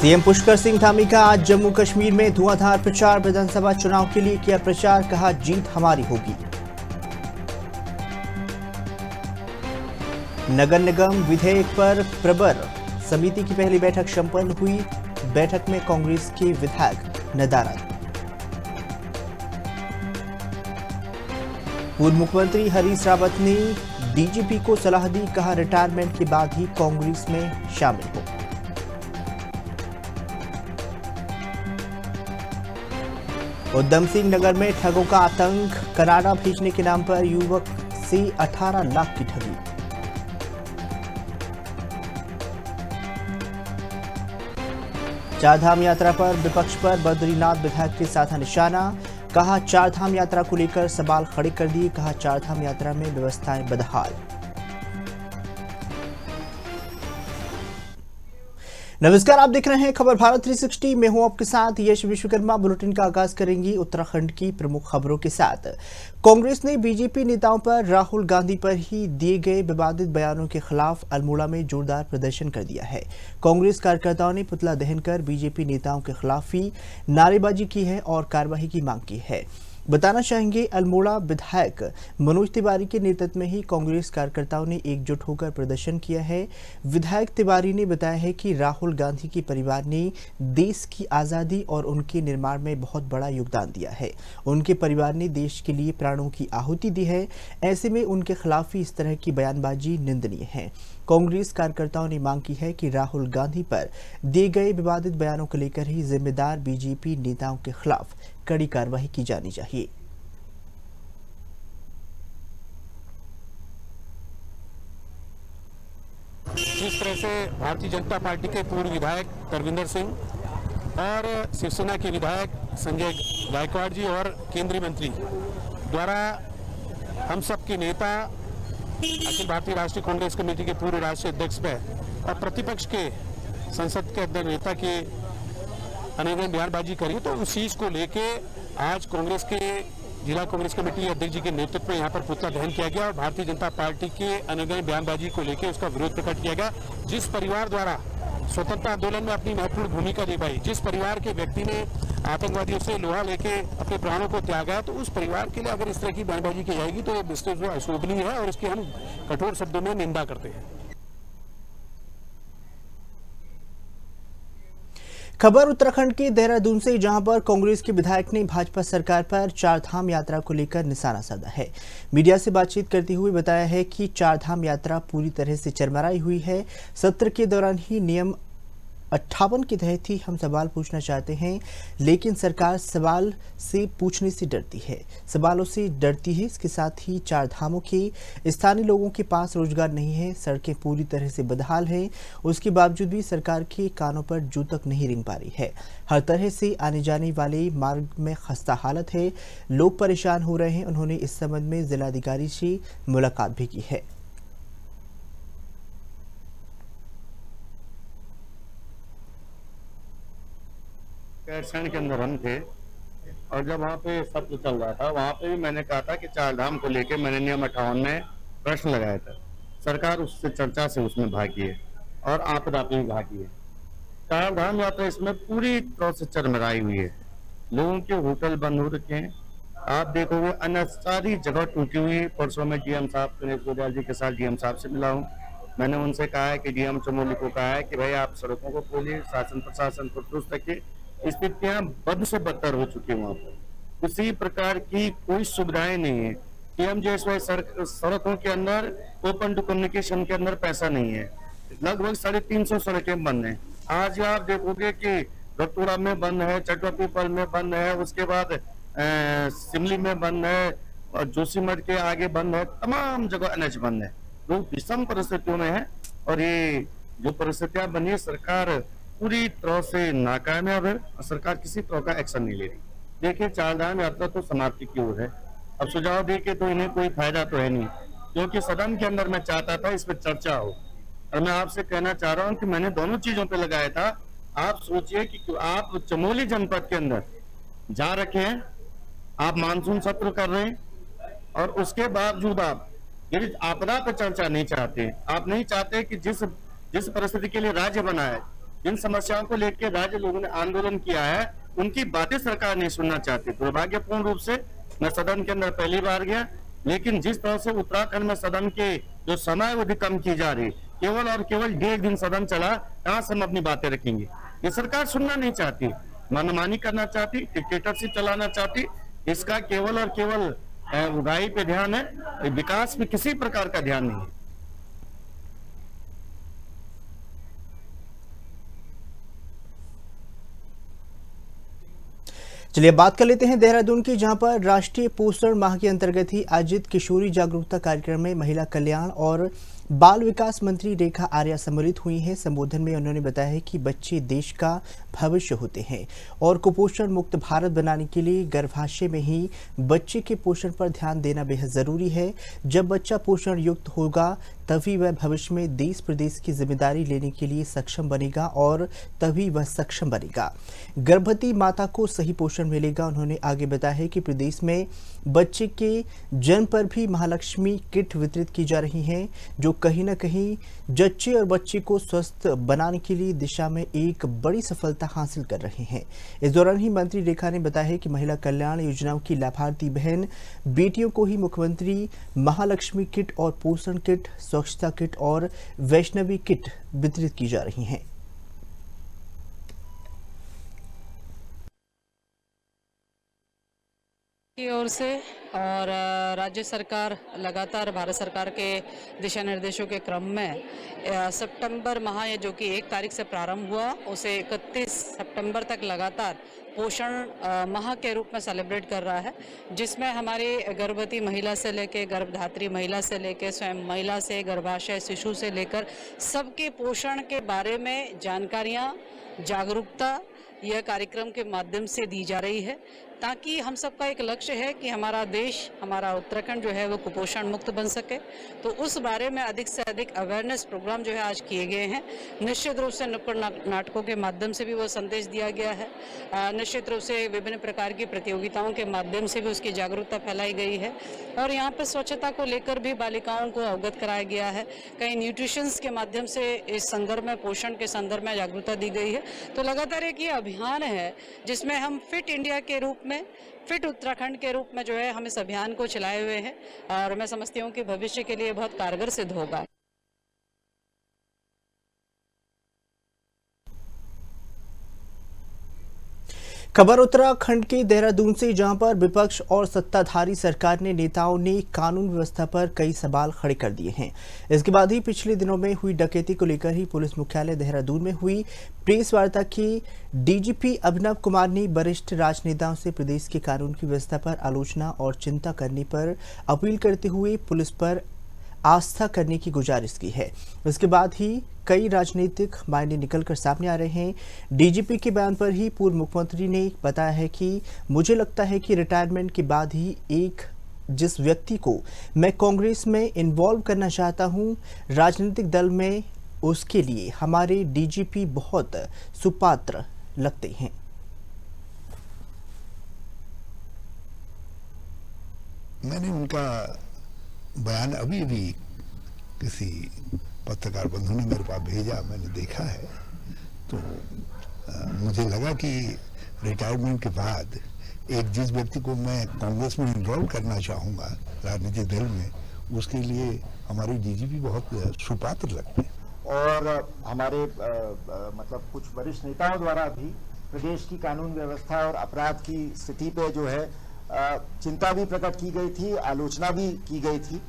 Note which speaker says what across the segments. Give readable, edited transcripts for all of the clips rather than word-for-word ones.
Speaker 1: CM Pushkar Singh Dhami का आज जम्मू कश्मीर में धुआंधार प्रचार। विधानसभा चुनाव के लिए किया प्रचार, कहा जीत हमारी होगी। नगर निगम विधेयक पर प्रवर समिति की पहली बैठक संपन्न हुई। बैठक में कांग्रेस के विधायक नदारद। पूर्व मुख्यमंत्री हरीश रावत ने डीजीपी को सलाह दी, कहा रिटायरमेंट के बाद ही कांग्रेस में शामिल हो। उधम सिंह नगर में ठगों का आतंक। कनाडा भेजने के नाम पर युवक से 18 लाख की ठगी। चारधाम यात्रा पर विपक्ष पर बद्रीनाथ विधायक के साधा निशाना, कहा चारधाम यात्रा को लेकर सवाल खड़े कर दिए। कहा चारधाम यात्रा में व्यवस्थाएं बदहाल। नमस्कार, आप देख रहे हैं खबर भारत 360। मैं हूं आपके साथ यश विश्वकर्मा। बुलेटिन का आगाज करेंगे उत्तराखंड की प्रमुख खबरों के साथ। कांग्रेस ने बीजेपी नेताओं पर राहुल गांधी पर ही दिए गए विवादित बयानों के खिलाफ अल्मोड़ा में जोरदार प्रदर्शन कर दिया है। कांग्रेस कार्यकर्ताओं ने पुतला दहन कर बीजेपी नेताओं के खिलाफ ही नारेबाजी की है और कार्रवाई की मांग की है। बताना चाहेंगे, अल्मोड़ा विधायक मनोज तिवारी के नेतृत्व में ही कांग्रेस कार्यकर्ताओं ने एकजुट होकर प्रदर्शन किया है। विधायक तिवारी ने बताया है कि राहुल गांधी के परिवार ने देश की आज़ादी और उनके निर्माण में बहुत बड़ा योगदान दिया है। उनके परिवार ने देश के लिए प्राणों की आहुति दी है। ऐसे में उनके खिलाफ ही इस तरह की बयानबाजी निंदनीय है। कांग्रेस कार्यकर्ताओं ने मांग की है कि राहुल गांधी पर दिए गए विवादित बयानों को लेकर ही जिम्मेदार बीजेपी नेताओं के खिलाफ कड़ी कार्रवाई की जानी चाहिए।
Speaker 2: जिस तरह से भारतीय जनता पार्टी के पूर्व विधायक तरविंदर सिंह और शिवसेना के विधायक संजय गायकवाड़ जी और केंद्रीय मंत्री द्वारा हम सब के नेता अखिल भारतीय राष्ट्रीय कांग्रेस कमेटी के पूर्व राष्ट्रीय अध्यक्ष पे और प्रतिपक्ष के संसद के अध्यक्ष नेता के अनेक बयानबाजी करी, तो उस चीज को लेके आज कांग्रेस के जिला कांग्रेस कमेटी अध्यक्ष जी के नेतृत्व में यहाँ पर पुतला दहन किया गया और भारतीय जनता पार्टी के अनेक बयानबाजी को लेकर उसका विरोध प्रकट किया गया। जिस परिवार द्वारा स्वतंत्रता आंदोलन में अपनी महत्वपूर्ण भूमिका निभाई, जिस परिवार के व्यक्ति ने आतंकवादियों से लोहा लेके अपने प्राणों को त्यागा, तो उस परिवार के लिए अगर इस तरह की बयानबाजी की जाएगी तो ये निश्चित अशोभनीय है और इसकी हम कठोर शब्दों में निंदा करते हैं।
Speaker 1: खबर उत्तराखंड के देहरादून से, जहां पर कांग्रेस के विधायक ने भाजपा सरकार पर चारधाम यात्रा को लेकर निशाना साधा है। मीडिया से बातचीत करते हुए बताया है कि चारधाम यात्रा पूरी तरह से चरमराई हुई है। सत्र के दौरान ही नियम 58 के तहत ही हम सवाल पूछना चाहते हैं, लेकिन सरकार सवाल से पूछने से डरती है, सवालों से डरती है। इसके साथ ही चारधामों के स्थानीय लोगों के पास रोजगार नहीं है, सड़कें पूरी तरह से बदहाल हैं। उसके बावजूद भी सरकार के कानों पर जू तक नहीं रेंग पा रही है। हर तरह से आने जाने वाले मार्ग में खस्ता हालत है, लोग परेशान हो रहे हैं। उन्होंने इस संबंध में जिलाधिकारी से मुलाकात भी की है।
Speaker 3: गैरसैंण के अंदर हम थे और जब वहाँ पे सत्र चल रहा था, वहाँ पे भी मैंने कहा था कि चारधाम को लेके मैंने नियम 58 में प्रश्न लगाया था। सरकार उससे चर्चा से उसमें भागी है और आपदा पे भी भागी है। चारधाम यात्रा इसमें पूरी तरह से चरमराई हुई है। लोगों के होटल बंद हो रखे हैं। आप देखोगे अन्य सारी जगह टूटी हुई है। परसों में डीएम साहब गणेश गोयल जी के साथ डीएम साहब से मिला हूँ। मैंने उनसे कहा है कि डीएम चमोली को कहा है कि भाई आप सड़कों को खोलिए, शासन प्रशासन को दुरुस्त रखिए। स्थितियां बद से बदतर हो चुकी है। वहाँ पर किसी प्रकार की कोई सुविधाएं नहीं है। पीएमजीएसवाई सड़कों के अंदर ओपन टू कम्युनिकेशन के अंदर पैसा नहीं है। लगभग 350 सड़कें बंद हैं। आज आप देखोगे कि रतूड़ा में बंद है, चटवा पीपल में बंद है, उसके बाद सिमली में बंद है और जोशीमठ के आगे बंद है। तमाम जगह एनएच बंद है। लोग विषम परिस्थितियों में है और ये जो परिस्थितियां बनी है, सरकार पूरी तरह से नाकामयाब है और सरकार किसी तरह का एक्शन नहीं ले रही। देखिए, चारधाम यात्रा तो समाप्ति की ओर है। अब सुझाव दे के तो इन्हें कोई फायदा तो है नहीं, क्योंकि सदन के अंदर मैं चाहता था इस पर चर्चा हो। और मैं आपसे कहना चाह रहा हूँ कि मैंने दोनों चीजों पे लगाया था। आप सोचिए कि आप चमोली जनपद के अंदर जा रखे हैं, आप मानसून सत्र कर रहे हैं और उसके बावजूद आप यदि आपदा पर चर्चा नहीं चाहते, आप नहीं चाहते कि जिस परिस्थिति के लिए राज्य बना है जिन समस्याओं को लेकर राज्य लोगों ने आंदोलन किया है, उनकी बातें सरकार नहीं सुनना चाहती। दुर्भाग्यपूर्ण रूप से मैं सदन के अंदर पहली बार गया, लेकिन जिस तरह से उत्तराखंड में सदन के जो समय अवधि कम की जा रही, केवल और केवल 1.5 दिन सदन चला, कहां से हम अपनी बातें रखेंगे। ये सरकार सुनना नहीं चाहती, मनमानी करना चाहती, डिक्टेटरशिप चलाना चाहती। इसका केवल और केवल उगाही पे ध्यान है, विकास में किसी प्रकार का ध्यान नहीं है।
Speaker 1: चलिए बात कर लेते हैं देहरादून की, जहां पर राष्ट्रीय पोषण माह के अंतर्गत ही आयोजित किशोरी जागरूकता कार्यक्रम में महिला कल्याण और बाल विकास मंत्री रेखा आर्या सम्मिलित हुई हैं। संबोधन में उन्होंने बताया कि बच्चे देश का भविष्य होते हैं और कुपोषण मुक्त भारत बनाने के लिए गर्भाशय में ही बच्चे के पोषण पर ध्यान देना बेहद जरूरी है। जब बच्चा पोषण युक्त होगा तभी वह भविष्य में देश प्रदेश की जिम्मेदारी लेने के लिए सक्षम बनेगा और तभी वह सक्षम बनेगा। गर्भवती माता को सही पोषण मिलेगा। उन्होंने आगे बताया कि प्रदेश में बच्चे के जन्म पर भी महालक्ष्मी किट वितरित की जा रही हैं, जो कहीं न कहीं जच्चे और बच्चे को स्वस्थ बनाने के लिए दिशा में एक बड़ी सफलता हासिल कर रहे हैं। इस दौरान ही मंत्री रेखा ने बताया कि महिला कल्याण योजनाओं की लाभार्थी बहन बेटियों को ही मुख्यमंत्री महालक्ष्मी किट और पोषण किट, स्वच्छता किट और वैष्णवी किट वितरित की जा रही हैं।
Speaker 4: की ओर से और राज्य सरकार लगातार भारत सरकार के दिशा निर्देशों के क्रम में सितंबर माह जो कि 1 तारीख से प्रारंभ हुआ, उसे 31 सितंबर तक लगातार पोषण माह के रूप में सेलिब्रेट कर रहा है, जिसमें हमारी गर्भवती महिला से लेकर गर्भधात्री महिला से लेकर स्वयं महिला से गर्भाशय शिशु से लेकर सबके पोषण के बारे में जानकारियाँ, जागरूकता यह कार्यक्रम के माध्यम से दी जा रही है, ताकि हम सबका एक लक्ष्य है कि हमारा देश, हमारा उत्तराखंड जो है वो कुपोषण मुक्त बन सके। तो उस बारे में अधिक से अधिक अवेयरनेस प्रोग्राम जो है आज किए गए हैं। निश्चित रूप से नुक्कड़ नाटकों के माध्यम से भी वो संदेश दिया गया है, निश्चित रूप से विभिन्न प्रकार की प्रतियोगिताओं के माध्यम से भी उसकी जागरूकता फैलाई गई है और यहाँ पर स्वच्छता को लेकर भी बालिकाओं को अवगत कराया गया है। कई न्यूट्रिशंस के माध्यम से इस संदर्भ में, पोषण के संदर्भ में जागरूकता दी गई है। तो लगातार एक ये अभियान है जिसमें हम फिट इंडिया के रूप में, फिट उत्तराखंड के रूप में जो है हम इस अभियान को चलाए हुए हैं और मैं समझती हूँ कि भविष्य के लिए बहुत कारगर सिद्ध होगा।
Speaker 1: खबर उत्तराखंड के देहरादून से, जहां पर विपक्ष और सत्ताधारी सरकार ने नेताओं ने कानून व्यवस्था पर कई सवाल खड़े कर दिए हैं। इसके बाद ही पिछले दिनों में हुई डकैती को लेकर ही पुलिस मुख्यालय देहरादून में हुई प्रेस वार्ता की डीजीपी अभिनव कुमार ने वरिष्ठ राजनेताओं से प्रदेश के कानून की व्यवस्था पर आलोचना और चिंता करने पर अपील करते हुए पुलिस पर आस्था करने की गुजारिश की है। इसके बाद ही कई राजनीतिक मायने निकलकर सामने आ रहे हैं। डीजीपी के बयान पर ही पूर्व मुख्यमंत्री ने बताया है कि मुझे लगता है कि रिटायरमेंट के बाद ही जिस व्यक्ति को मैं कांग्रेस में इन्वॉल्व करना चाहता हूं राजनीतिक दल में, उसके लिए हमारे डीजीपी बहुत सुपात्र लगते हैं।
Speaker 5: मैंने उनका बयान अभी भी किसी पत्रकार बंधु ने मेरे पास भेजा, मैंने देखा है, तो मुझे लगा कि रिटायरमेंट के बाद जिस व्यक्ति को मैं कांग्रेस में इन्वॉल्व करना चाहूँगा राजनीतिक दल में, उसके लिए हमारे डीजीपी बहुत सुपात्र लगते हैं।
Speaker 6: और हमारे मतलब कुछ वरिष्ठ नेताओं द्वारा भी प्रदेश की कानून व्यवस्था और अपराध की स्थिति पे जो है चिंता भी प्रकट की गई थी, आलोचना भी की गई थी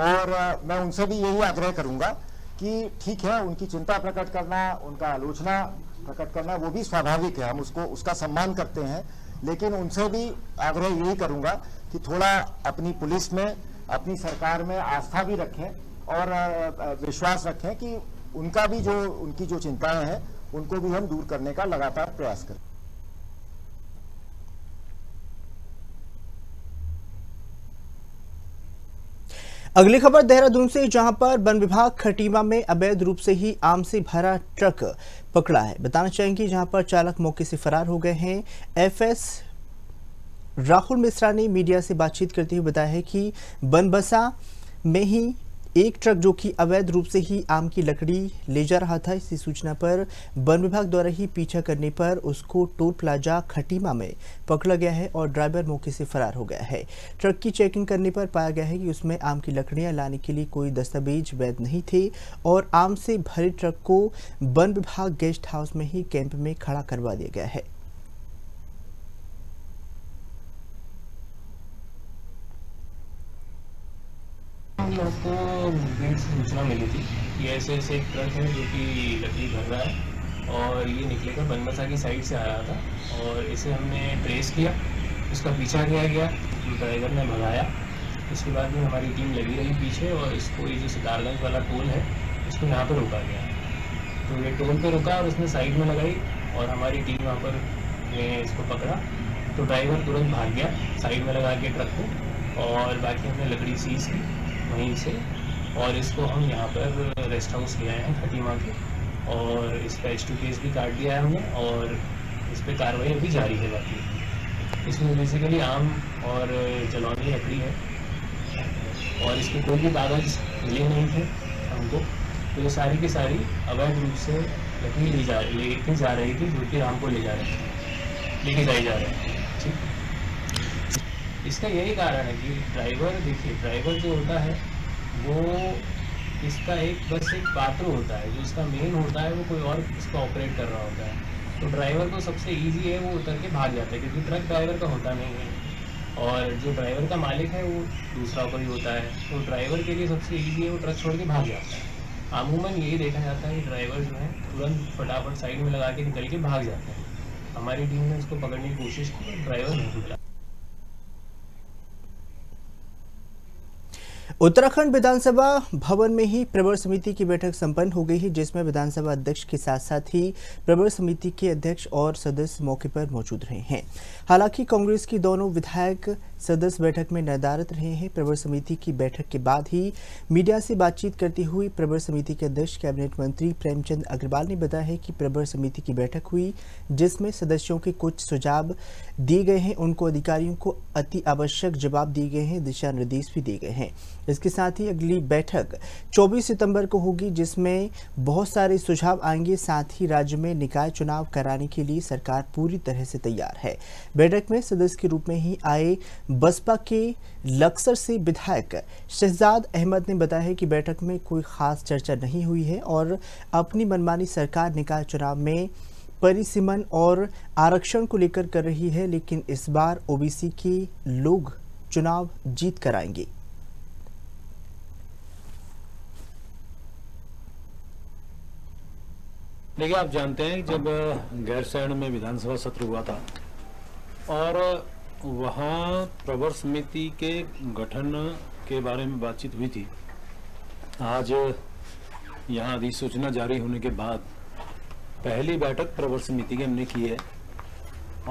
Speaker 6: और मैं उनसे भी यही आग्रह करूंगा कि ठीक है, उनकी चिंता प्रकट करना, उनका आलोचना प्रकट करना वो भी स्वाभाविक है, हम उसका सम्मान करते हैं, लेकिन उनसे भी आग्रह यही करूंगा कि थोड़ा अपनी पुलिस में, अपनी सरकार में आस्था भी रखें और विश्वास रखें कि उनकी जो चिंताएं हैं उनको भी हम दूर करने का लगातार प्रयास करें।
Speaker 1: अगली खबर देहरादून से, जहां पर वन विभाग खटीमा में अवैध रूप से ही आम से भरा ट्रक पकड़ा है। बताना चाहेंगे जहां पर चालक मौके से फरार हो गए हैं। एफएस राहुल मिश्रा ने मीडिया से बातचीत करते हुए बताया है कि बनबसा में ही एक ट्रक जो कि अवैध रूप से ही आम की लकड़ी ले जा रहा था। इसी सूचना पर वन विभाग द्वारा ही पीछा करने पर उसको टोल प्लाजा खटीमा में पकड़ा गया है और ड्राइवर मौके से फरार हो गया है। ट्रक की चेकिंग करने पर पाया गया है कि उसमें आम की लकड़ियां लाने के लिए कोई दस्तावेज वैध नहीं थे और आम से भरे ट्रक को वन विभाग गेस्ट हाउस में ही कैंप में खड़ा करवा दिया गया है।
Speaker 7: हम लोग को मुखबिर से सूचना मिली थी कि ऐसे ऐसे एक ट्रक है जो कि लकड़ी भर रहा है और ये निकलेगा बनमसा की साइड से आ रहा था और इसे हमने ट्रेस किया, उसका पीछा किया गया, ड्राइवर ने भगाया। उसके बाद में हमारी टीम लगी रही पीछे और इसको ये जो सितारगंज वाला टोल है उसको यहाँ पर रोका गया। तो ये टोल पे रुका और उसने साइड में लगाई और हमारी टीम वहाँ पर ने इसको पकड़ा। तो ड्राइवर तुरंत भाग गया साइड में लगा के ट्रक को और बाकी हमने लकड़ी सीज की वहीं से और इसको हम यहाँ पर रेस्ट हाउस ले आए हैं खटीमा के और इस पर H2 केस भी काट दिया है हमने और इस पर कार्रवाई अभी जारी है। बाकी इसमें बेसिकली आम और जलौनी लकड़ी है और इसके कोई भी कागज़ मिले नहीं थे हमको। तो ये सारी की सारी अवैध रूप से लकड़ी लेके जा रही थी जो कि आम को लेके जाई जा रहे हैं। ठीक, इसका यही कारण है कि ड्राइवर, देखिए ड्राइवर जो होता है वो इसका बस एक पात्र होता है, जो इसका मेन होता है वो कोई और इसको ऑपरेट कर रहा होता है। तो ड्राइवर को सबसे इजी है वो उतर के भाग जाता है क्योंकि ट्रक ड्राइवर का होता नहीं है और जो ड्राइवर का मालिक है वो दूसरा कोई होता है। तो ड्राइवर के लिए सबसे ईजी है वो ट्रक छोड़ के भाग जाता है। अमूमन यही देखा जाता है कि ड्राइवर जो है तुरंत फटाफट साइड में लगा के निकल के भाग जाते हैं। हमारी टीम ने उसको पकड़ने की कोशिश की, ड्राइवर नहीं मिला।
Speaker 1: उत्तराखंड विधानसभा भवन में ही प्रवर समिति की बैठक संपन्न हो गई है, जिसमें विधानसभा अध्यक्ष के साथ साथ ही प्रवर समिति के अध्यक्ष और सदस्य मौके पर मौजूद रहे हैं। हालांकि कांग्रेस की दोनों विधायक सदस्य बैठक में नदारद रहे हैं। प्रवर समिति की बैठक के बाद ही मीडिया से बातचीत करते हुए प्रवर समिति के अध्यक्ष कैबिनेट मंत्री प्रेमचंद अग्रवाल ने बताया है कि प्रवर समिति की बैठक हुई जिसमें सदस्यों के कुछ सुझाव दिए गए हैं, उनको अधिकारियों को अति आवश्यक जवाब दिए गए हैं, दिशा निर्देश भी दिए गए हैं। इसके साथ ही अगली बैठक 24 सितंबर को होगी जिसमें बहुत सारे सुझाव आएंगे। साथ ही राज्य में निकाय चुनाव कराने के लिए सरकार पूरी तरह से तैयार है। बैठक में सदस्य के रूप में ही आए बसपा के लक्सर से विधायक शहजाद अहमद ने बताया है कि बैठक में कोई खास चर्चा नहीं हुई है और अपनी मनमानी सरकार निकाय चुनाव में परिसीमन और आरक्षण को लेकर कर रही है, लेकिन इस बार ओबीसी के लोग चुनाव जीत कर आएंगे।
Speaker 8: देखिए, आप जानते हैं जब गैरसैंण में विधानसभा सत्र हुआ था और वहाँ प्रवर समिति के गठन के बारे में बातचीत हुई थी। आज यहाँ अधिसूचना जारी होने के बाद पहली बैठक प्रवर समिति की हमने की है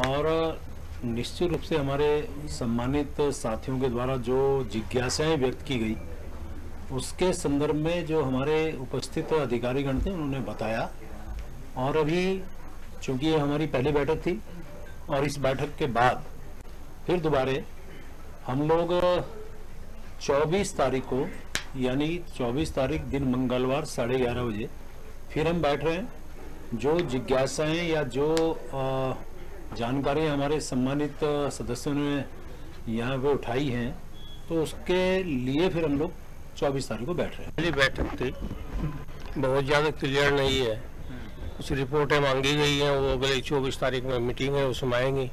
Speaker 8: और निश्चित रूप से हमारे सम्मानित साथियों के द्वारा जो जिज्ञासाएं व्यक्त की गई उसके संदर्भ में जो हमारे उपस्थित अधिकारीगण थे उन्होंने बताया। और अभी चूंकि ये हमारी पहली बैठक थी और इस बैठक के बाद फिर दोबारा हम लोग 24 तारीख को यानी 24 तारीख दिन मंगलवार 11:30 बजे फिर हम बैठ रहे हैं। जो जिज्ञासाएं या जो जानकारी हमारे सम्मानित सदस्यों ने यहाँ पे उठाई हैं तो उसके लिए फिर हम लोग 24 तारीख को बैठ रहे हैं।
Speaker 9: पहली बैठक थी, बहुत ज़्यादा क्लियर नहीं है, कुछ रिपोर्टें मांगी गई हैं, वो अगले 24 तारीख में मीटिंग है उसमें आएंगी,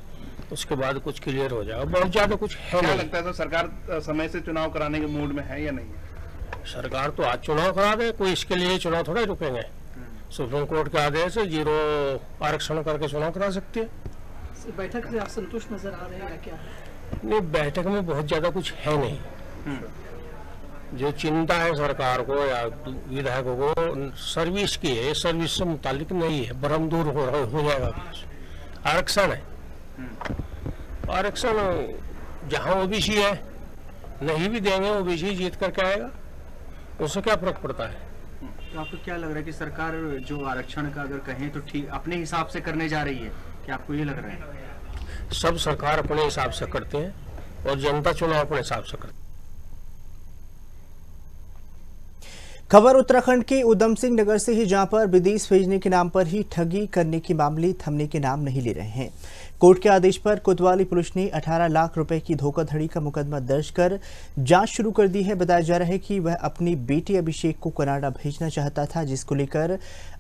Speaker 9: उसके बाद कुछ क्लियर हो जाएगा। बहुत ज़्यादा कुछ है नहीं।
Speaker 10: लगता है तो सरकार समय से चुनाव कराने के मूड में है या नहीं है?
Speaker 9: सरकार तो आज चुनाव करा दे, कोई इसके लिए चुनाव थोड़ा रुकेंगे। सुप्रीम कोर्ट के आदेश से 0 आरक्षण करके चुनाव करा सकती है।
Speaker 11: बैठक से आप संतुष्ट नजर आ रहे हैं क्या?
Speaker 9: नहीं, बैठक में बहुत ज़्यादा कुछ है नहीं। जो चिंता है सरकार को या विधायकों को सर्विस की है, सर्विस से मुतालिक नहीं है, भ्रम दूर हो जाएगा। आरक्षण है, आरक्षण जहाँ ओबीसी है नहीं भी देंगे, ओबीसी जीत करके आएगा, उससे क्या फर्क पड़ता है?
Speaker 11: तो आपको क्या लग रहा है कि सरकार जो आरक्षण का अगर कहें तो ठीक अपने हिसाब से करने जा रही है, क्या आपको ये लग रहा है?
Speaker 9: सब सरकार अपने हिसाब से करते हैं और जनता चुनाव अपने हिसाब से करती है।
Speaker 1: खबर उत्तराखंड के उधम सिंह नगर से ही, जहां पर विदेश भेजने के नाम पर ही ठगी करने के मामले थमने के नाम नहीं ले रहे हैं। कोर्ट के आदेश पर कोतवाली पुलिस ने 18 लाख रुपए की धोखाधड़ी का मुकदमा दर्ज कर जांच शुरू कर दी है। बताया जा रहा है कि वह अपनी बेटी अभिषेक को कनाडा भेजना चाहता था, जिसको लेकर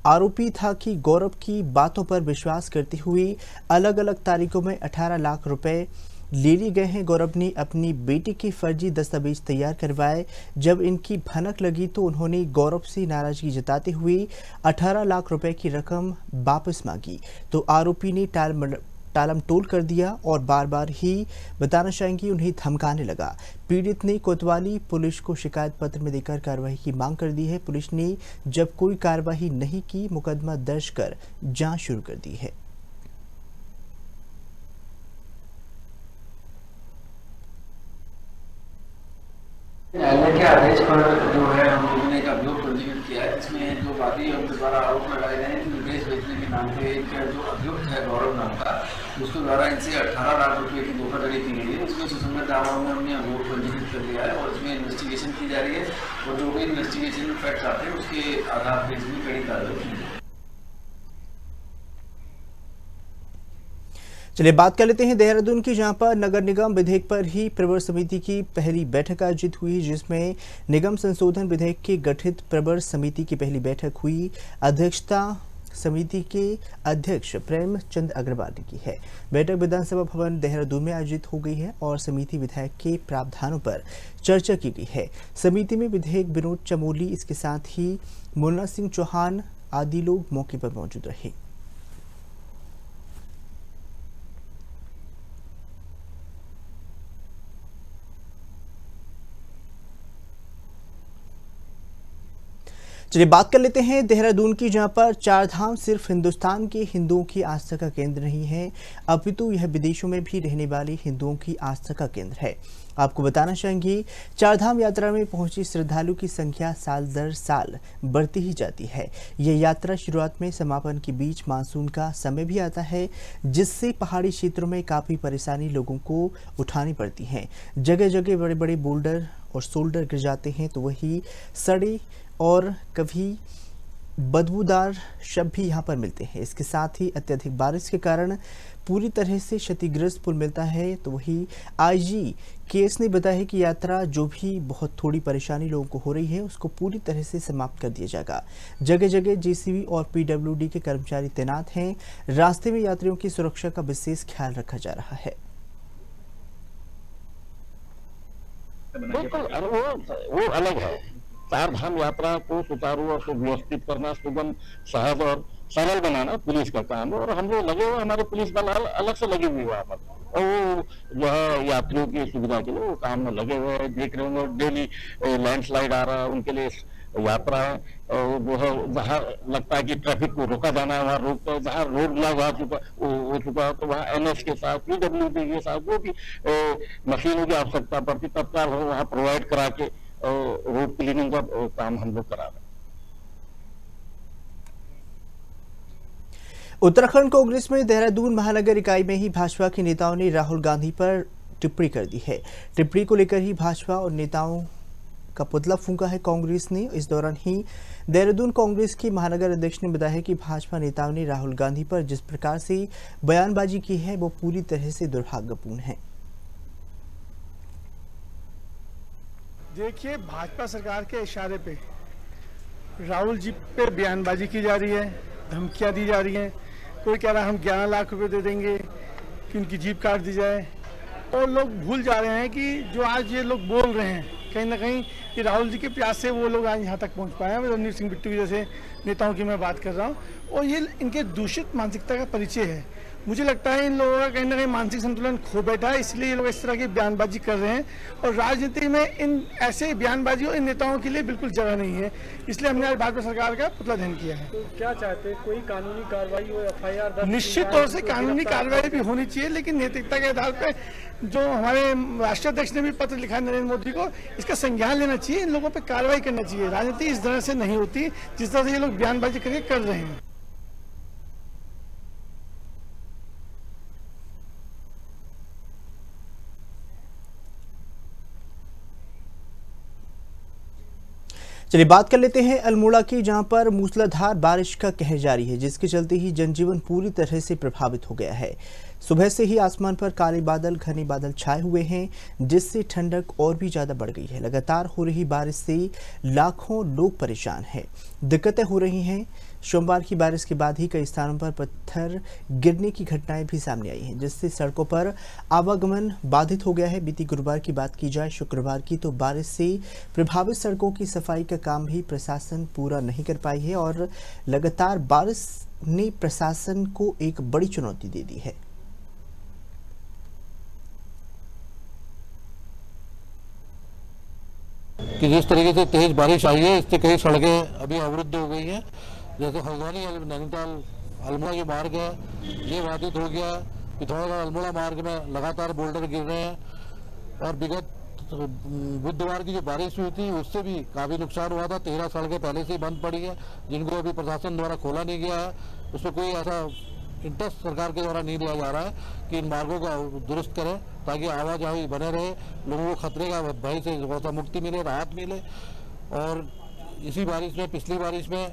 Speaker 1: आरोपी था कि गौरव की बातों पर विश्वास करते हुए अलग अलग तारीखों में 18 लाख रुपए ले लिए गए हैं। गौरव ने अपनी बेटी के फर्जी दस्तावेज तैयार करवाए। जब इनकी भनक लगी तो उन्होंने गौरव से नाराजगी जताते हुए 18 लाख रुपए की रकम वापस मांगी, तो आरोपी ने टालम टोल कर दिया और बार बार ही बताना चाहेंगे उन्हें धमकाने लगा। पीड़ित ने कोतवाली पुलिस को शिकायत पत्र में देकर कार्रवाई की मांग कर दी है। पुलिस ने जब कोई कार्रवाई नहीं की, मुकदमा दर्ज कर जांच शुरू कर दी है।
Speaker 12: न्यायालय के आदेश पर जो है हम लोगों ने एक अभियोग पंजीकृत किया है, जिसमें जो वादी और द्वारा आरोप लगाए गए हैं कि विदेश भेजने के नाम पे एक जो अभियुक्त है गौरव नाम का, उसके द्वारा इनसे 18 लाख रुपए की धोखाधड़ी की गई है। उसमें सुसंगत दावों में हमने अभियोग पंजीकृत कर दिया है और इसमें इन्वेस्टिगेशन की जा रही है और जो भी इन्वेस्टिगेशन में फैक्ट्स आते हैं उसके आधार पर इसमें कड़ी कार्रवाई की जाए।
Speaker 1: चलिए बात कर लेते हैं देहरादून की, जहां पर नगर निगम विधेयक पर ही प्रवर समिति की पहली बैठक आयोजित हुई, जिसमें निगम संशोधन विधेयक की गठित प्रवर समिति की पहली बैठक हुई। अध्यक्षता समिति के अध्यक्ष प्रेमचंद अग्रवाल ने की है। बैठक विधानसभा भवन देहरादून में आयोजित हो गई है और समिति विधेयक के प्रावधानों पर चर्चा की गई है। समिति में विधेयक विनोद चमोली, इसके साथ ही मुन्ना सिंह चौहान आदि लोग मौके पर मौजूद रहे। चलिए बात कर लेते हैं देहरादून की, जहां पर चारधाम सिर्फ हिंदुस्तान के हिंदुओं की आस्था का केंद्र नहीं है, अपितु यह विदेशों में भी रहने वाले हिंदुओं की आस्था का केंद्र है। आपको बताना चाहेंगे, चारधाम यात्रा में पहुंची श्रद्धालु की संख्या साल दर साल बढ़ती ही जाती है। यह यात्रा शुरुआत में समापन के बीच मानसून का समय भी आता है, जिससे पहाड़ी क्षेत्रों में काफ़ी परेशानी लोगों को उठानी पड़ती है। जगह जगह बड़े बड़े बोल्डर और शोल्डर गिर जाते हैं, तो वही सड़े और कभी बदबूदार शब्द भी यहाँ पर मिलते हैं। इसके साथ ही अत्यधिक बारिश के कारण पूरी तरह से क्षतिग्रस्त पुल मिलता है। तो वही आईजी केस ने बताया है कि यात्रा जो भी बहुत थोड़ी परेशानी लोगों को हो रही है, उसको पूरी तरह से समाप्त कर दिया जाएगा। जगह जगह जेसीबी और पीडब्ल्यूडी के कर्मचारी तैनात हैं। रास्ते में यात्रियों की सुरक्षा का विशेष ख्याल रखा जा रहा है।
Speaker 3: बिल्कुल वो अलग है। चार धाम यात्रा को सुचारू और सुव्यवस्थित करना, सुगम, सहज और सरल बनाना पुलिस का काम है और हम लोग लगे हुए, हमारे पुलिस बल अलग से लगे हुए वहाँ पर और वो जो है यात्रियों की सुविधा के लिए वो काम में लगे हुए हैं। देख रहे होंगे डेली लैंडस्लाइड आ रहा है, उनके लिए यात्रा जो है जहाँ लगता है कि ट्रैफिक को रोका जाना है वहाँ रोकते हैं, जहाँ रोड ब्लॉक हो चुका है तो वहाँ एनएच के साथ पीडब्ल्यूडी के साथ वो भी मशीनों की आवश्यकता पड़ती, तत्काल वहाँ प्रोवाइड करा के रोड क्लीनिंग का काम हम लोग करा रहे हैं।
Speaker 1: उत्तराखंड कांग्रेस में देहरादून महानगर इकाई में ही भाजपा के नेताओं ने राहुल गांधी पर टिप्पणी कर दी है। टिप्पणी को लेकर ही भाजपा और नेताओं का पुतला फूंका है कांग्रेस ने। इस दौरान ही देहरादून कांग्रेस के महानगर अध्यक्ष ने बताया है कि भाजपा नेताओं ने राहुल गांधी पर जिस प्रकार से बयानबाजी की है, वो पूरी तरह से दुर्भाग्यपूर्ण है।
Speaker 13: देखिए, भाजपा सरकार के इशारे पे राहुल जी पे बयानबाजी की जा रही है, धमकियां दी जा रही हैं। कोई कह रहा है हम 11 लाख रुपए दे देंगे कि उनकी जीप काट दी जाए, और लोग भूल जा रहे हैं कि जो आज ये लोग बोल रहे हैं कहीं ना कहीं कि राहुल जी के प्रयास से वो लोग आज यहाँ तक पहुँच पाए हैं। रणजीत सिंह बिट्टू जैसे नेताओं की मैं बात कर रहा हूँ, और ये इनके दूषित मानसिकता का परिचय है। मुझे लगता है इन लोगों का कहीं ना कहीं मानसिक संतुलन खो बैठा है, इसलिए ये लोग इस तरह की बयानबाजी कर रहे हैं। और राजनीति में इन ऐसे बयानबाजी और इन नेताओं के लिए बिल्कुल जगह नहीं है, इसलिए हमने आज भाजपा सरकार का पुतला दहन किया है।
Speaker 14: तो क्या चाहते हैं, कोई कानूनी कार्रवाई हो, एफआईआर?
Speaker 13: निश्चित तौर से कानूनी कार्रवाई भी होनी चाहिए, लेकिन नैतिकता के आधार पर जो हमारे राष्ट्रीय अध्यक्ष ने भी पत्र लिखा है नरेंद्र मोदी को, इसका संज्ञान लेना चाहिए, इन लोगों पर कार्रवाई करना चाहिए। राजनीति इस तरह से नहीं होती जिस तरह से ये लोग बयानबाजी करके कर रहे हैं।
Speaker 1: चलिए बात कर लेते हैं अल्मोड़ा की, जहां पर मूसलाधार बारिश का कहर जारी है, जिसके चलते ही जनजीवन पूरी तरह से प्रभावित हो गया है। सुबह से ही आसमान पर काले बादल, घने बादल छाए हुए हैं, जिससे ठंडक और भी ज्यादा बढ़ गई है। लगातार हो रही बारिश से लाखों लोग परेशान हैं, दिक्कतें हो रही हैं। सोमवार की बारिश के बाद ही कई स्थानों पर पत्थर गिरने की घटनाएं भी सामने आई हैं, जिससे सड़कों पर आवागमन बाधित हो गया है। बीती गुरुवार की बात की जाए, शुक्रवार की, तो बारिश से प्रभावित सड़कों की सफाई का काम भी प्रशासन पूरा नहीं कर पाई है और लगातार बारिश ने प्रशासन को एक बड़ी चुनौती दे दी है।
Speaker 15: कि जिस तरीके से तेज बारिश आई है, इससे कई सड़कें अभी अवरुद्ध हो गई हैं। जैसे हल्द्वानी नैनीताल अल्मोड़ा जो मार्ग है, ये बाधित हो गया। पिथौरागढ़ अल्मोड़ा मार्ग में लगातार बोल्डर गिर रहे हैं और विगत बुधवार की जो बारिश हुई थी उससे भी काफ़ी नुकसान हुआ था। 13 सड़कें पहले से ही बंद पड़ी है, जिनको अभी प्रशासन द्वारा खोला नहीं गया है। उसमें कोई ऐसा इंटरेस्ट सरकार के द्वारा नहीं लिया जा रहा है कि इन मार्गों का दुरुस्त करें, ताकि आवाजाही बने रहे, लोगों को खतरे का भय से थोड़ा सा मुक्ति मिले, राहत मिले। और इसी बारिश में, पिछली बारिश में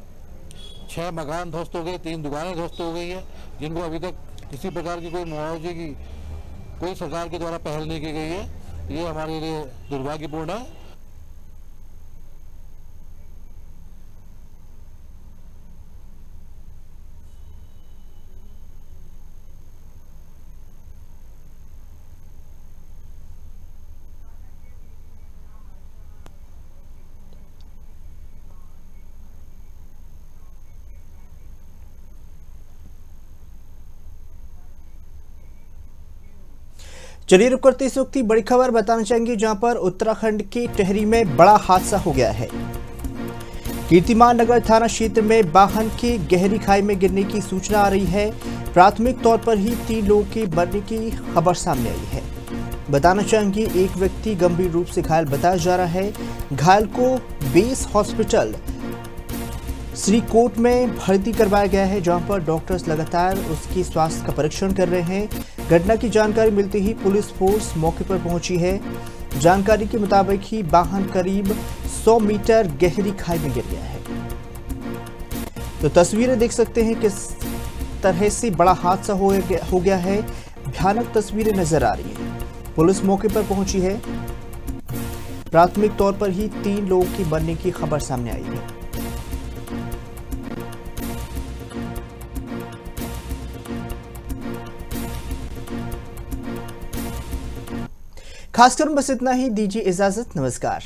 Speaker 15: 6 मकान ध्वस्त हो गए, 3 दुकानें ध्वस्त हो गई है, जिनको अभी तक किसी प्रकार की कोई मुआवजे की कोई सरकार के द्वारा पहल नहीं की गई है। ये हमारे लिए दुर्भाग्यपूर्ण है।
Speaker 1: चलिए रुक करते इस वक्त की बड़ी खबर बताना चाहेंगे, जहां पर उत्तराखंड के टेहरी में बड़ा हादसा हो गया है। कीर्तिमान नगर थाना क्षेत्र में वाहन के गहरी खाई में गिरने की सूचना आ रही है। प्राथमिक तौर पर ही 3 लोगों के मरने की खबर सामने आई है। बताना चाहेंगे, एक व्यक्ति गंभीर रूप से घायल बताया जा रहा है। घायल को बेस हॉस्पिटल श्रीकोट में भर्ती करवाया गया है, जहां पर डॉक्टर्स लगातार उसकी स्वास्थ्य का परीक्षण कर रहे हैं। घटना की जानकारी मिलते ही पुलिस फोर्स मौके पर पहुंची है। जानकारी के मुताबिक ही वाहन करीब 100 मीटर गहरी खाई में गिर गया है। तो तस्वीरें देख सकते हैं किस तरह से बड़ा हादसा हो गया है। भयानक तस्वीरें नजर आ रही हैं। पुलिस मौके पर पहुंची है। प्राथमिक तौर पर ही 3 लोगों की मरने की खबर सामने आई है। खासकर बस इतना ही, दीजिए इजाजत, नमस्कार।